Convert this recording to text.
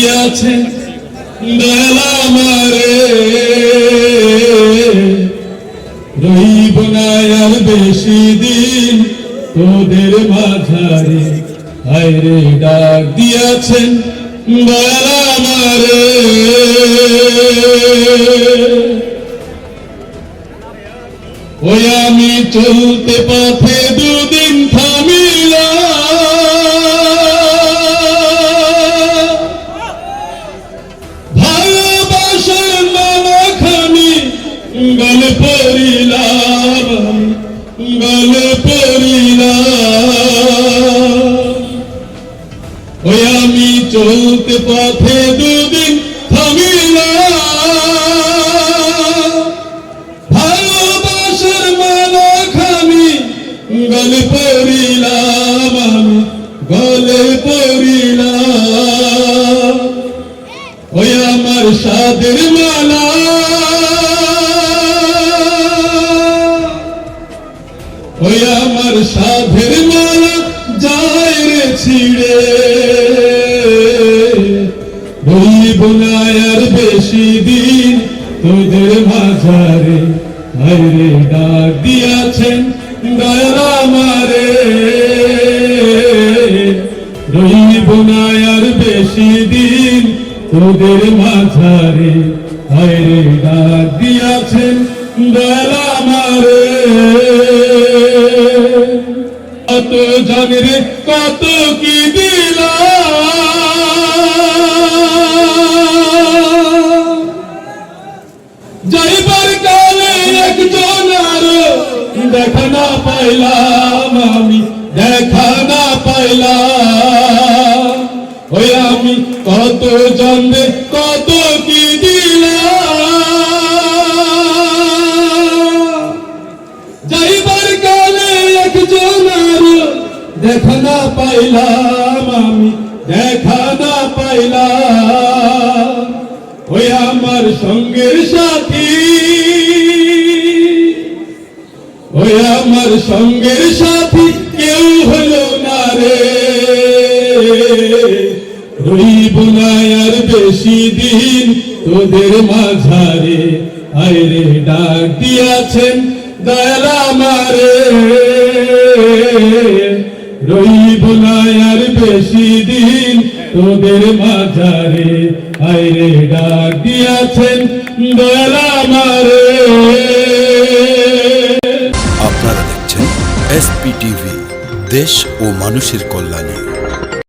দিয়াছেন দয়াল আমারে, রইব না আর বেশি দিন তোদের মাঝারে, হায়রে ডাক দিয়াছেন দয়াল আমারে। ওই আমি চলতে পথে দুদিন থামিলাম, ভালোবাসার নানাখানি গলে পড়িলাম, গলে পড়িলাম। ওই আমি চলতে পথে দুদিন থামিলাম, ভালোবাসার মালাখানি গলে পড়িলাম, আমি গলে পড়িলাম। ওই আমার সাদের মালা, ওই আমার সাধের মালা যায় রে ছিড়ে, রইব না আর বেশি দিন তোদের মাঝারে, হায়রে ডাক দিয়াছেন দয়াল আমারে, রইব না আর বেশি দিন তোদের মাঝারে, হায়রে ডাক দিয়াছেন দয়াল আমারে। কত জানরে কত কি দিলাম, যাইবার কালে একজন আর দেখা না পাইলাম, আমি দেখা না পাইলাম। ওই আমি কত জানরে কত কি দিলাম, যাইবার কালে একজন আর দেখা না পাইলাম, আমি দেখা না পাইলাম। ওই আমার সঙ্গের সাথী, ওই আমার সঙ্গের সাথী কেউ হলো না রে, রইব না আর বেশি দিন তোদের মাঝারে, হায়রে ডাক দিয়াছেন দয়াল আমারে, রইব না আর বেশি দিন তোদের মাঝারে, হায়রে ডাক দিয়াছেন দয়াল আমারে। আপনারা দেখছেন এসপি টিভি, দেশ ও মানুষের কল্যাণে।